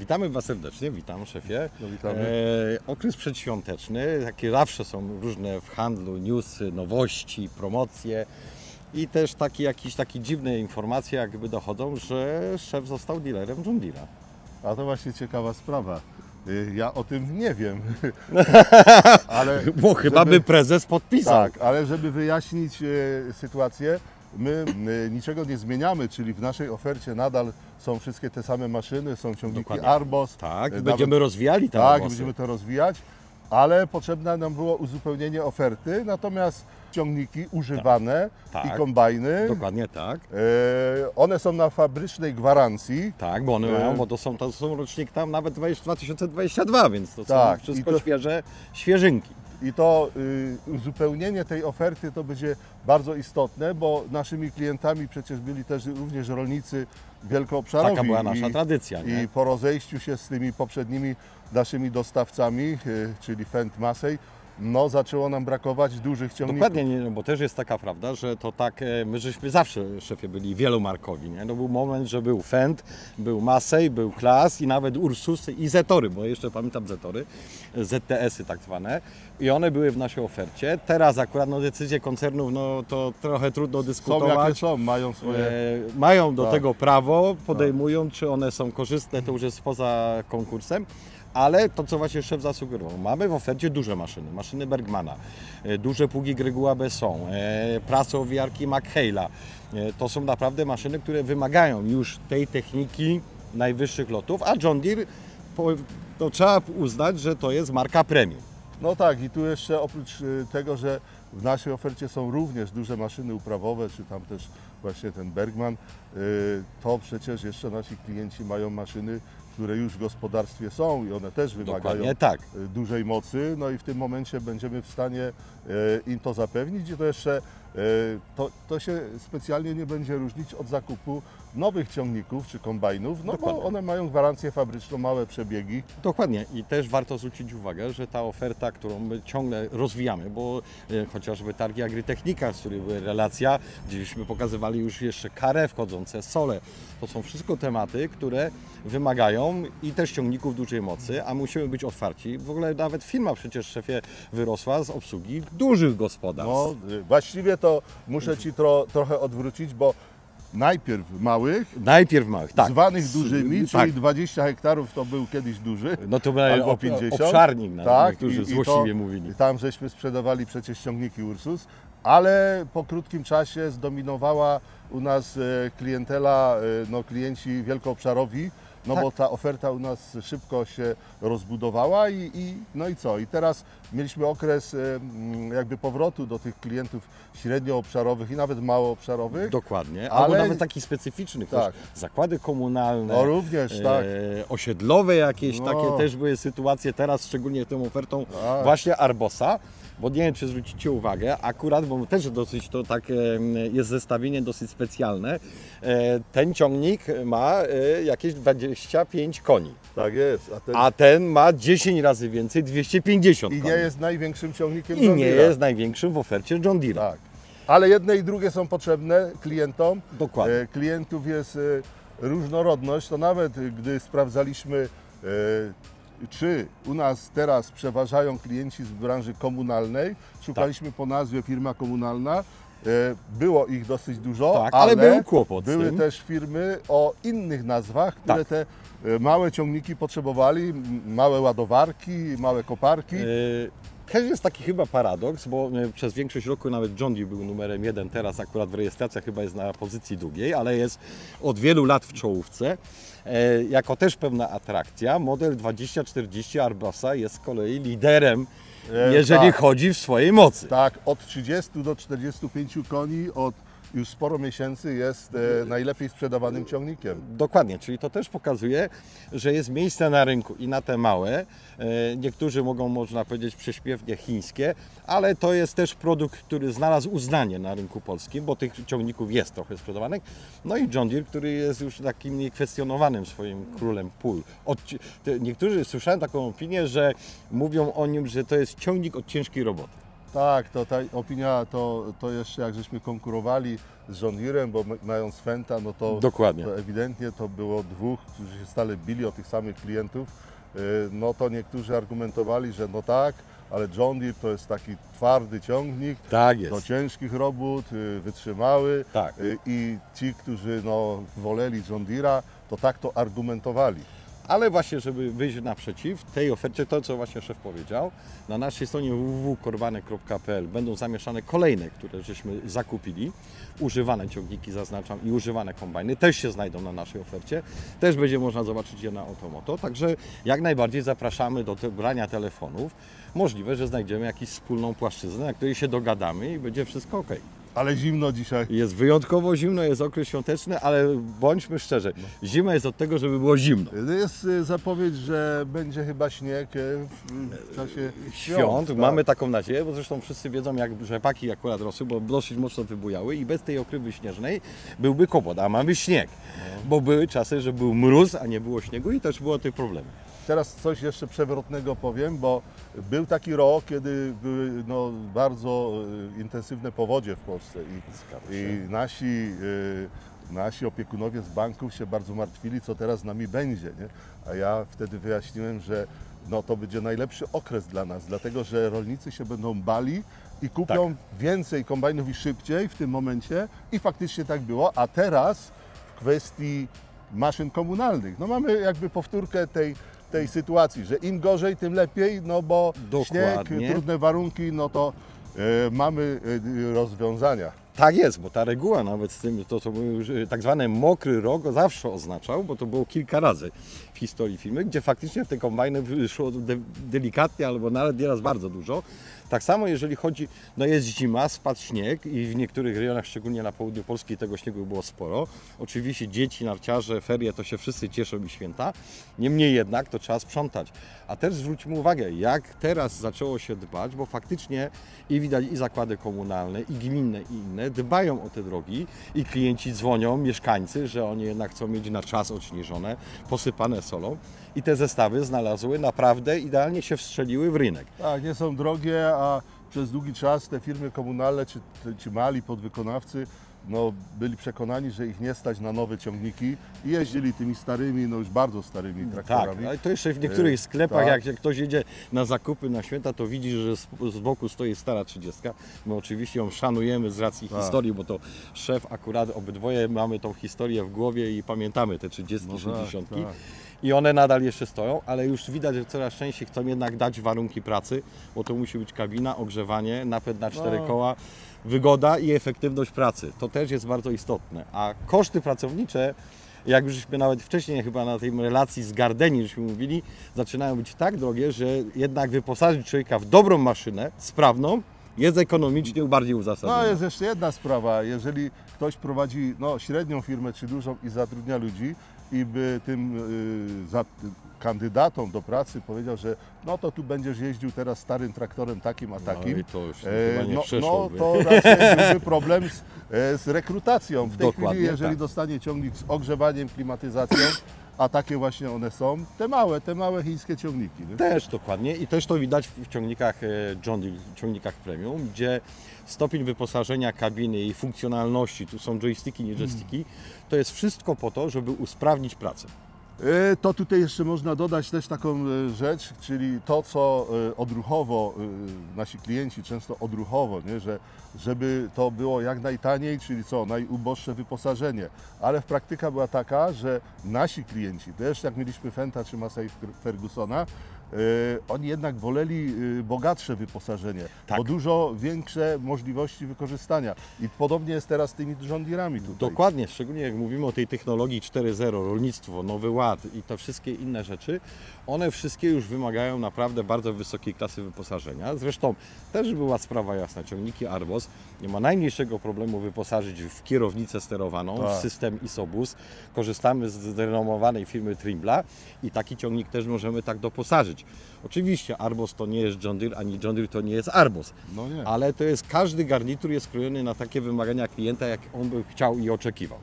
Witamy Was serdecznie, witam szefie. No, witamy. Okres przedświąteczny, takie zawsze są różne w handlu newsy, nowości, promocje i też jakieś dziwne informacje jakby dochodzą, że szef został dealerem John Deere'a. A to właśnie ciekawa sprawa. Ja o tym nie wiem. Bo chyba by prezes podpisał. Tak, ale żeby wyjaśnić sytuację, my niczego nie zmieniamy, czyli w naszej ofercie nadal są wszystkie te same maszyny, są ciągniki Dokładnie. Arbos. Tak, nawet, będziemy rozwijali te Tak, Arbosy. będziemy to rozwijać, ale potrzebne nam było uzupełnienie oferty, natomiast ciągniki używane Tak. i kombajny, Dokładnie tak. one są na fabrycznej gwarancji. Tak, bo one mają, bo to są rocznik tam nawet 2022, więc to Tak, są wszystko i to- świeżynki. I to uzupełnienie tej oferty to będzie bardzo istotne, bo naszymi klientami przecież byli też również rolnicy wielkoobszarowi. Taka była nasza tradycja, nie? I po rozejściu się z tymi poprzednimi naszymi dostawcami, czyli Fendt Massey, no zaczęło nam brakować dużych ciągników. Dokładnie, nie, no bo też jest taka prawda, że to tak, my żeśmy zawsze, szefie, byli wielomarkowi, nie? No był moment, że był Fendt, był Massey, był Claas i nawet Ursusy i Zetory, bo jeszcze pamiętam Zetory, ZTS-y tak zwane i one były w naszej ofercie. Teraz akurat no, decyzje koncernów, no to trochę trudno Są dyskutować. jakie są, mają swoje... Mają do Tak. tego prawo, podejmują, czy one są korzystne, to już jest poza konkursem. Ale to, co właśnie szef zasugerował, mamy w ofercie duże maszyny Bergmana, duże pługi Gregoire Besson, pracowiarki McHale'a. To są naprawdę maszyny, które wymagają już tej techniki najwyższych lotów, a John Deere, to trzeba uznać, że to jest marka premium. No tak, i tu jeszcze oprócz tego, że w naszej ofercie są również duże maszyny uprawowe, czy tam też właśnie ten Bergman, to przecież jeszcze nasi klienci mają maszyny, które już w gospodarstwie są i one też wymagają Dokładnie tak. dużej mocy, no i w tym momencie będziemy w stanie im to zapewnić i to jeszcze to się specjalnie nie będzie różnić od zakupu nowych ciągników czy kombajnów, no Dokładnie. bo one mają gwarancję fabryczną, małe przebiegi. Dokładnie i też warto zwrócić uwagę, że ta oferta, którą my ciągle rozwijamy, bo chociażby targi Agritechnika, z której była relacja, gdzieśmy pokazywali już jeszcze karę wchodzące, sole, to są wszystko tematy, które wymagają i też ciągników dużej mocy, a musimy być otwarci. W ogóle nawet firma przecież, szefie, wyrosła z obsługi dużych gospodarstw. No, właściwie to muszę Ci trochę odwrócić, bo najpierw małych, Najpierw małych, tak. zwanych dużymi, tak. czyli 20 hektarów to był kiedyś duży, No to był albo 50. obszarnik, Tak, niektórzy i złośliwie mówili. Tam żeśmy sprzedawali przecież ciągniki Ursus, ale po krótkim czasie zdominowała u nas klientela, klienci wielkoobszarowi, Tak. bo ta oferta u nas szybko się rozbudowała no i co? I teraz mieliśmy okres jakby powrotu do tych klientów średnioobszarowych i nawet małoobszarowych. Dokładnie, ale- albo nawet takich specyficznych, Tak. też zakłady komunalne, No również, tak. osiedlowe jakieś No. takie też były sytuacje, teraz szczególnie tą ofertą Tak. właśnie Arbosa, bo nie wiem, czy zwrócicie uwagę, akurat, bo też dosyć to tak jest zestawienie dosyć specjalne, ten ciągnik ma jakieś 25 koni, Tak jest. a ten ma 10 razy więcej, 250 I koni. nie jest największym ciągnikiem I John nie Deere'a. jest największym w ofercie John Deere'a. Tak. Ale jedne i drugie są potrzebne klientom. Dokładnie. Klientów jest różnorodność. To nawet gdy sprawdzaliśmy, czy u nas teraz przeważają klienci z branży komunalnej, szukaliśmy po nazwie firma komunalna. Było ich dosyć dużo, Tak, ale był kłopot z były tym. też firmy o innych nazwach, które Tak. te małe ciągniki potrzebowali, małe ładowarki, małe koparki. Też jest taki chyba paradoks, bo przez większość roku nawet John Deere był numerem 1, teraz akurat w rejestracji chyba jest na pozycji drugiej, ale jest od wielu lat w czołówce. Jako też pewna atrakcja, model 2040 Arbosa jest z kolei liderem, jeżeli tak. chodzi w swojej mocy. Tak, od 30 do 45 koni, od już sporo miesięcy jest najlepiej sprzedawanym ciągnikiem. Dokładnie, czyli to też pokazuje, że jest miejsce na rynku i na te małe. Niektórzy mogą, można powiedzieć, prześpiewnie chińskie, ale to jest też produkt, który znalazł uznanie na rynku polskim, bo tych ciągników jest trochę sprzedawanych. No i John Deere, który jest już takim niekwestionowanym swoim królem pól. Niektórzy, słyszałem taką opinię, że mówią o nim, że to jest ciągnik od ciężkiej roboty. Tak, to ta opinia, to jeszcze jak żeśmy konkurowali z John Deere'em, bo mając Fenta, no to, Dokładnie. to ewidentnie to było dwóch, którzy się stale bili o tych samych klientów. No to niektórzy argumentowali, że no tak, ale John Deere to jest taki twardy ciągnik Tak do jest. ciężkich robót, wytrzymały. Tak. I ci, którzy no, woleli John Deere'a, to tak to argumentowali. Ale właśnie, żeby wyjść naprzeciw tej ofercie, to co właśnie szef powiedział, na naszej stronie www.korbane.pl będą zamieszane kolejne, które żeśmy zakupili. Używane ciągniki zaznaczam i używane kombajny też się znajdą na naszej ofercie. Też będzie można zobaczyć je na Otomoto. Także jak najbardziej zapraszamy do brania telefonów. Możliwe, że znajdziemy jakąś wspólną płaszczyznę, na której się dogadamy i będzie wszystko ok. Ale zimno dzisiaj. Jest wyjątkowo zimno, jest okres świąteczny, ale bądźmy szczerzy, zima jest od tego, żeby było zimno. Jest zapowiedź, że będzie chyba śnieg w czasie Świąt, tak. mamy taką nadzieję, bo zresztą wszyscy wiedzą, jak rzepaki akurat rosły, bo dosyć mocno wybujały i bez tej okrywy śnieżnej byłby kłopot, a mamy śnieg, bo były czasy, że był mróz, a nie było śniegu i też było tych problemów. Teraz coś jeszcze przewrotnego powiem, bo był taki rok, kiedy były no, bardzo intensywne powodzie w Polsce i nasi opiekunowie z banków się bardzo martwili, co teraz z nami będzie. Nie? A ja wtedy wyjaśniłem, że no, to będzie najlepszy okres dla nas, dlatego że rolnicy się będą bali i kupią więcej kombajnów i szybciej w tym momencie i faktycznie tak było, a teraz w kwestii maszyn komunalnych, no mamy jakby powtórkę tej sytuacji, że im gorzej, tym lepiej, no bo Dokładnie. śnieg, trudne warunki, no to mamy rozwiązania. Tak jest, bo ta reguła nawet z tym, to był już tak zwany mokry rok zawsze oznaczał, bo to było kilka razy w historii firmy, gdzie faktycznie w te kombajny szło delikatnie albo nawet nieraz bardzo dużo. Tak samo jeżeli chodzi, no jest zima, spadł śnieg i w niektórych rejonach, szczególnie na południu Polski, tego śniegu było sporo. Oczywiście dzieci, narciarze, ferie, to się wszyscy cieszą i święta. Niemniej jednak to trzeba sprzątać. A też zwróćmy uwagę, jak teraz zaczęło się dbać, bo faktycznie i widać i zakłady komunalne, i gminne, i inne dbają o te drogi i klienci dzwonią, mieszkańcy, że oni jednak chcą mieć na czas odśnieżone, posypane solą i te zestawy znalazły naprawdę idealnie się wstrzeliły w rynek. Tak, nie są drogie, a przez długi czas te firmy komunalne czy ci mali podwykonawcy no, byli przekonani, że ich nie stać na nowe ciągniki i jeździli tymi starymi, no już bardzo starymi Tak, traktorami. ale to jeszcze w niektórych sklepach, tak. jak ktoś jedzie na zakupy na święta, to widzi, że z boku stoi stara 30. My oczywiście ją szanujemy z racji historii, bo to szef akurat, obydwoje mamy tą historię w głowie i pamiętamy te 30, No 60. tak. I one nadal jeszcze stoją, ale już widać, że coraz częściej chcą jednak dać warunki pracy, bo to musi być kabina, ogrzewanie, napęd na 4 koła, wygoda i efektywność pracy. To też jest bardzo istotne. A koszty pracownicze, jak już żeśmy nawet wcześniej chyba na tej relacji z Gardeni żeśmy mówili, zaczynają być tak drogie, że jednak wyposażyć człowieka w dobrą maszynę, sprawną, jest ekonomicznie bardziej uzasadnione. No jest jeszcze jedna sprawa, jeżeli ktoś prowadzi no, średnią firmę czy dużą i zatrudnia ludzi i by tym kandydatom do pracy powiedział, że no to tu będziesz jeździł teraz starym traktorem takim a takim, No i to już chyba nie no przeszłoby. to raczej byłby problem z rekrutacją. W tej Dokładnie chwili, jeżeli tak. dostanie ciągnik z ogrzewaniem, klimatyzacją, a takie właśnie one są, te małe chińskie ciągniki. Nie? Też dokładnie i też to widać w ciągnikach John Deere, ciągnikach premium, gdzie stopień wyposażenia kabiny i funkcjonalności, tu są joysticki, nie joysticki, to jest wszystko po to, żeby usprawnić pracę. To tutaj jeszcze można dodać też taką rzecz, czyli to, co odruchowo nasi klienci często odruchowo, nie, że żeby to było jak najtaniej, czyli co, najuboższe wyposażenie, ale praktyka była taka, że nasi klienci, też jak mieliśmy Fenta czy Massey Fergusona, oni jednak woleli bogatsze wyposażenie, Tak. bo dużo większe możliwości wykorzystania. I podobnie jest teraz z tymi John Deere'ami tutaj. Dokładnie, szczególnie jak mówimy o tej technologii 4.0, rolnictwo, Nowy Ład i te wszystkie inne rzeczy, one wszystkie już wymagają naprawdę bardzo wysokiej klasy wyposażenia. Zresztą też była sprawa jasna, ciągniki Arbos nie ma najmniejszego problemu wyposażyć w kierownicę sterowaną, w system ISOBUS. Korzystamy z renomowanej firmy Trimbla i taki ciągnik też możemy tak doposażyć. Oczywiście Arbos to nie jest John Deere, ani John Deere to nie jest Arbos, No nie. ale to jest, każdy garnitur jest skrojony na takie wymagania klienta, jak on by chciał i oczekiwał.